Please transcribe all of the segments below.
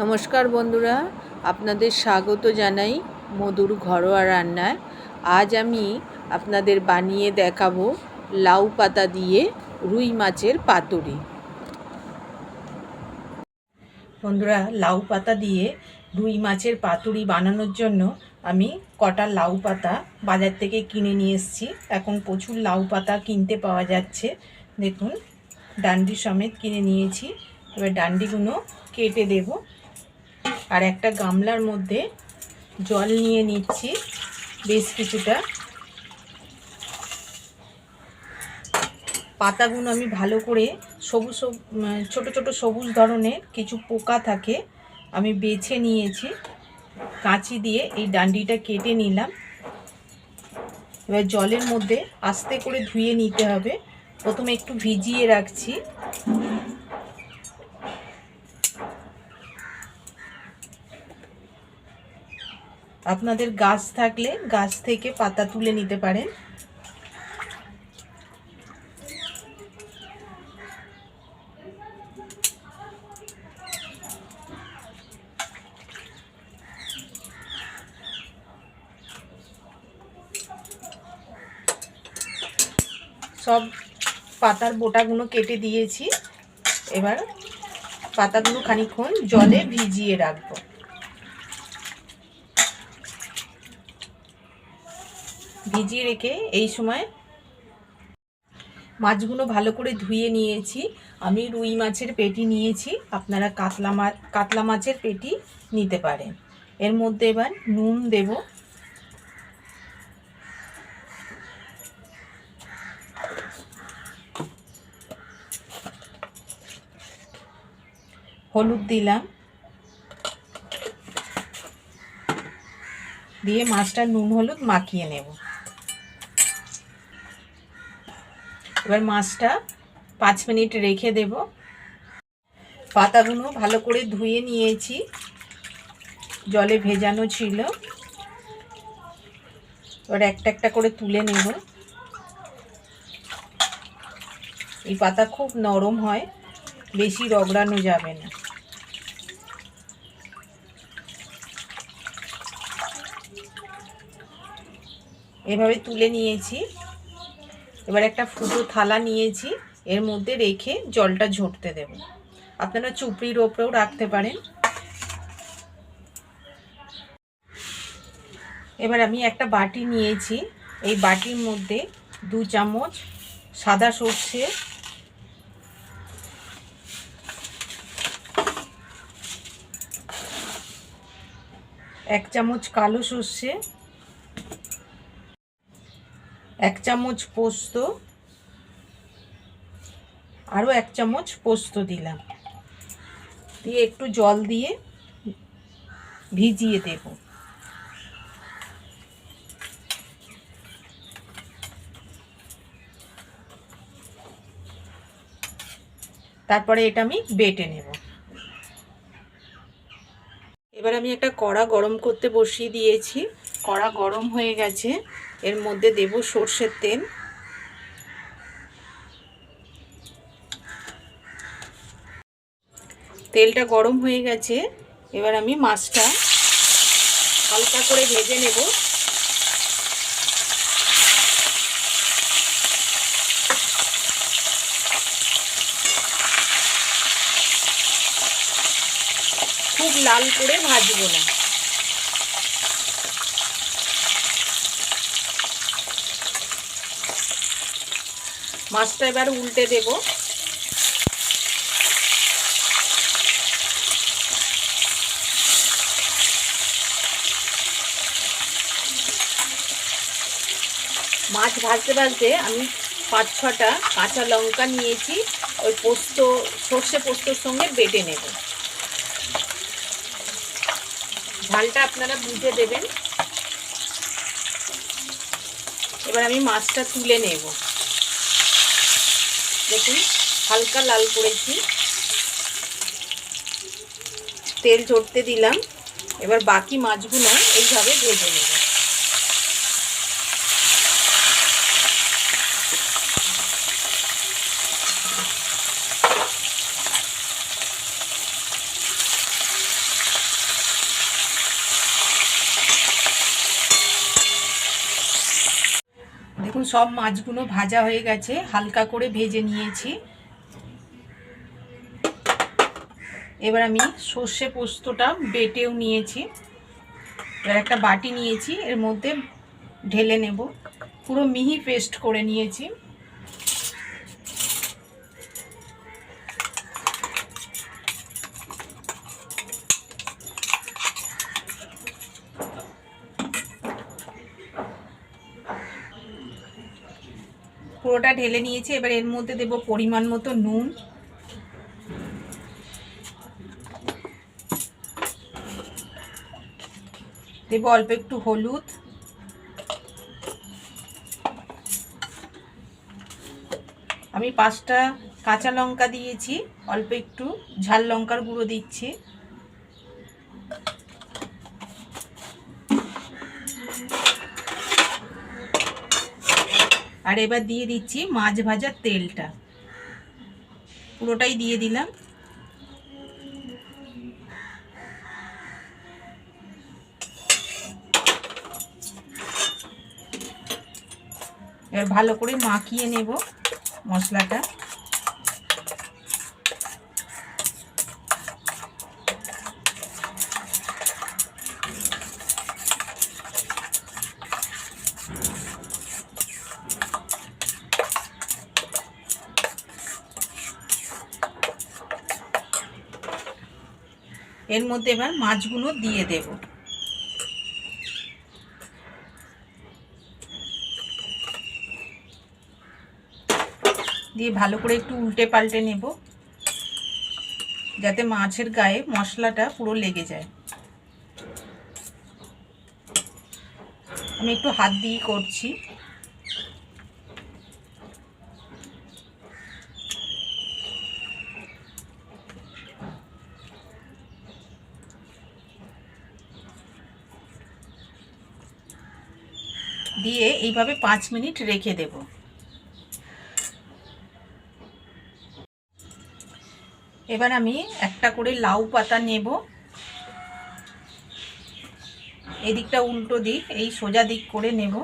নমস্কার বন্ধুরা, আপনাদের স্বাগত জানাই মধুর ঘরোয়া রান্নায়। আজ আমি আপনাদের বানিয়ে দেখাবো লাউ পাতা দিয়ে রুই মাছের পাতুরি। বন্ধুরা, লাউ পাতা দিয়ে রুই মাছের পাতুরি বানানোর জন্য আমি কটা লাউ পাতা বাজার থেকে কিনে নিয়ে এসেছি। এখন প্রচুর লাউ পাতা কিনতে পাওয়া যাচ্ছে। দেখুন, ডান্ডি সমেত কিনে নিয়েছি। এবার ডান্ডিগুলো কেটে দেব। আর একটা গামলার মধ্যে জল নিয়ে নিচ্ছি বেশ কিছুটা। পাতাগুলো আমি ভালো করে সবুজ ছোট ছোট সবুজ ধরনের কিছু পোকা থাকে, আমি বেছে নিয়েছি। কাঁচি দিয়ে এই ডান্ডিটা কেটে নিলাম। এবার জলের মধ্যে আস্তে করে ধুয়ে নিতে হবে। প্রথমে একটু ভিজিয়ে রাখছি। আপনাদের গাছ থাকলে গাছ থেকে পাতা তুলে নিতে পারেন। সব পাতার বোটাগুলো কেটে দিয়েছি। এবার পাতাগুলো খানিকক্ষণ জলে ভিজিয়ে রাখবো। ভিজিয়ে রেখে এই সময় মাছগুলো ভালো করে ধুয়ে নিয়েছি। আমি রুই মাছের পেটি নিয়েছি, আপনারা কাতলা মাছের পেটি নিতে পারেন। এর মধ্যে এবার নুন দেব। হলুদ দিলাম, দিয়ে মাছটা নুন হলুদ মাখিয়ে নেব। এবার মাছটা 5 মিনিট রেখে দেব। পাতাগুলো ভালো করে ধুয়ে নিয়েছি, জলে ভেজানো ছিল। এবার একটা একটা করে তুলে নেব। এই পাতা খুব নরম হয়, বেশি রগড়ানো যাবে না। এভাবে তুলে নিয়েছি। এবার একটা ফুটো থালা নিয়েছি, এর মধ্যে রেখে জলটা ঝরতে দেব। আপনারা চুপড়ির ওপরেও রাখতে পারেন। এবার আমি একটা বাটি নিয়েছি, এই বাটির মধ্যে 2 চামচ সাদা সর্ষে, 1 চামচ কালো সর্ষে, 1 চামচ পোস্ত, আরও 1 চামচ পোস্ত দিলাম। দিয়ে একটু জল দিয়ে ভিজিয়ে দেব। তারপরে এটা আমি বেটে নেব। এবার আমি একটা কড়া গরম করতে বসিয়ে দিয়েছি। কড়া গরম হয়ে গেছে, এর মধ্যে দেব সর্ষের তেল। তেলটা গরম হয়ে গেছে, এবার আমি মাছটা হালকা করে ভেজে নেব। খুব লাল করে ভাজবো না। মাছটা এবার উল্টে দেব। মাছ ভাজতে ভাজতে আমি 5-6টা কাঁচা লঙ্কা নিয়েছি, ওই সর্ষে পোস্তর সঙ্গে বেটে নেব। ঝালটা আপনারা বুঝে দেবেন। এবার আমি মাছটা তুলে নেব। দেখুন, হালকা লাল করেছি। তেল ঝরতে দিলাম। এবার বাকি মাছগুলো এইভাবে ভেজে নেব। দেখুন সব মাছগুলো ভাজা হয়ে গেছে, হালকা করে ভেজে নিয়েছি। এবার আমি সর্ষে পোস্তটা বেটেও নিয়েছি। এবার একটা বাটি নিয়েছি, এর মধ্যে ঢেলে নেব। পুরো মিহি পেস্ট করে নিয়েছি। পুরোটা ঢেলে নিয়েছি। এবার এর মধ্যে দেব পরিমাণ মতো নুন, দেব অল্প একটু হলুদ, আমি 5টা কাঁচা লঙ্কা দিয়েছি, অল্প একটু ঝাল লঙ্কার গুঁড়ো দিচ্ছি। আর এবার দিয়ে দিচ্ছি মাছ ভাজার তেলটা, পুরোটাই দিয়ে দিলাম। এবার ভালো করে মাখিয়ে নেব মশলাটা। এর মধ্যে এবার মাছগুলো দিয়ে দেব। দিয়ে ভালো করে একটু উল্টে পাল্টে নেব, যাতে মাছের গায়ে মশলাটা পুরো লেগে যায়। আমি একটু হাত দিয়ে করছি। দিয়ে এইভাবে 5 মিনিট রেখে দেব। এবার আমি একটা করে লাউ পাতা নেব। এদিকটা উল্টো দিক, এই সোজা দিক করে নেব।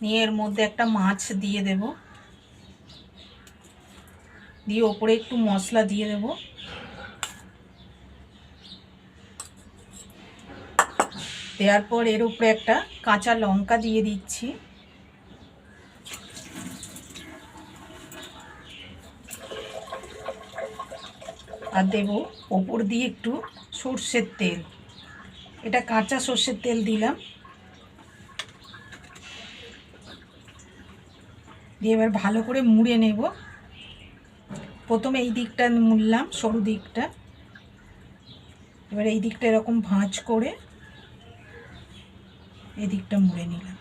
নিয়ে এর মধ্যে একটা মাছ দিয়ে দেব, দিয়ে ওপরে একটু মশলা দিয়ে দেব। দেওয়ার পর এর উপরে একটা কাঁচা লঙ্কা দিয়ে দিচ্ছি। আর দেব ওপর দিয়ে একটু সর্ষের তেল, এটা কাঁচা সর্ষের তেল দিলাম। দিয়ে এবার ভালো করে মুড়ে নেব। প্রথমে এই দিকটা মুড়লাম, সরু দিকটা। এবার এই দিকটা এরকম ভাঁজ করে এই দিকটা মুড়ে নিলাম,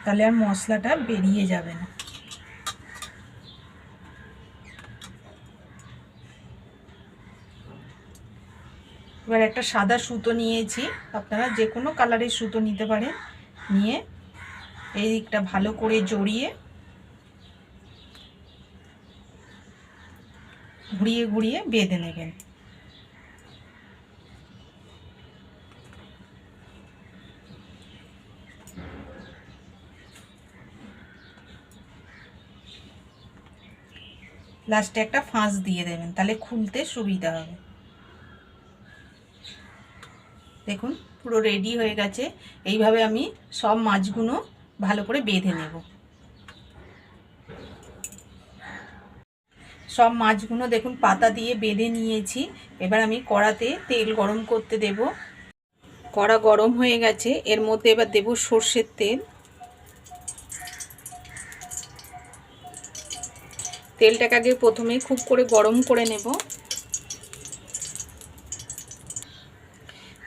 তাহলে আর মশলাটা বেরিয়ে যাবে না। এবার একটা সাদা সুতো নিয়েছি, আপনারা যে কোনো কালারের সুতো নিতে পারেন। নিয়ে এই দিকটা ভালো করে জড়িয়ে ঘুরিয়ে ঘুরিয়ে বেঁধে নেবেন। লাস্টে একটা ফাঁস দিয়ে দেবেন, তাহলে খুলতে সুবিধা হবে। দেখুন পুরো রেডি হয়ে গেছে। এইভাবে আমি সব মাছগুলো ভালো করে বেঁধে নেব। সব মাছগুলো দেখুন পাতা দিয়ে বেঁধে নিয়েছি। এবার আমি কড়াতে তেল গরম করতে দেব। কড়া গরম হয়ে গেছে, এর মধ্যে এবার দেব সর্ষের তেল। তেলটাকে আগে প্রথমে খুব করে গরম করে নেব।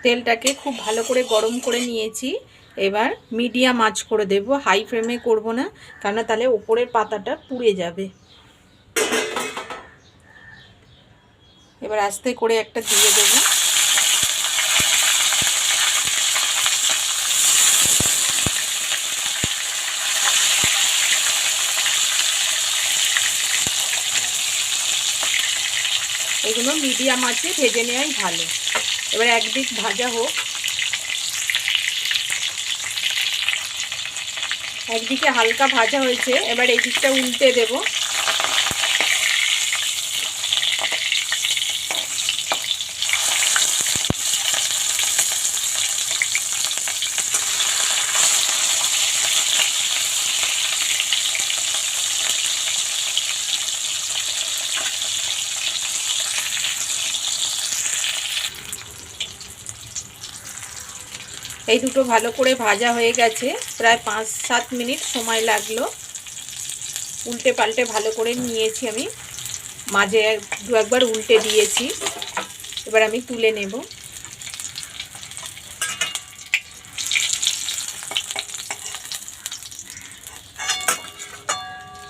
তেলটাকে খুব ভালো করে গরম করে নিয়েছি। এবার মিডিয়াম আঁচ করে দেব, হাই ফ্লেমে করব না, কারণ তাহলে ওপরের পাতাটা পুড়ে যাবে। এবার আস্তে করে একটা দিয়ে দেব। এগুলো মিডিয়াম আঁচে ভেজে নেওয়াই ভালো। এবার একদিক ভাজা হোক, একদিকে হালকা ভাজা হয়েছে, এবার এই দিকটা উল্টে দেব। এই দুটো ভালো করে ভাজা হয়ে গেছে, প্রায় 5-7 মিনিট সময় লাগলো। উল্টে পাল্টে ভালো করে নিয়েছি আমি, মাঝে দু একবার উল্টে দিয়েছি। এবার আমি তুলে নেব।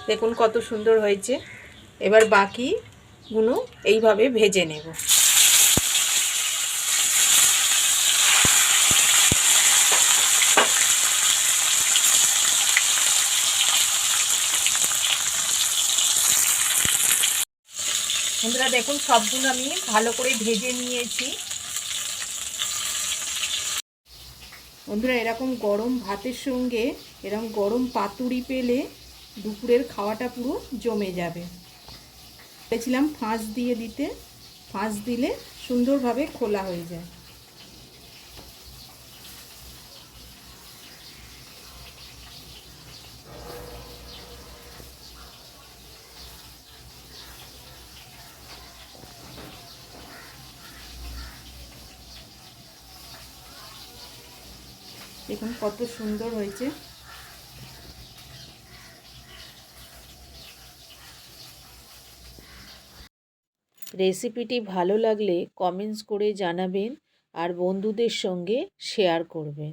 দেখুন কত সুন্দর হয়েছে। এবার বাকিগুলো এইভাবে ভেজে নেব। বন্ধুরা দেখুন সবগুলো আমি ভালো করে ভেজে নিয়েছি। বন্ধুরা এরকম গরম ভাতের সঙ্গে এরকম গরম পাতুরি পেলে দুপুরের খাওয়াটা পুরো জমে যাবে। বলেছিলাম ফাঁস দিয়ে দিতে, ফাঁস দিলে সুন্দরভাবে খোলা হয়ে যায়। দেখুন কত সুন্দর হয়েছে। রেসিপিটি ভালো লাগলে কমেন্টস করে জানাবেন আর বন্ধুদের সঙ্গে শেয়ার করবেন।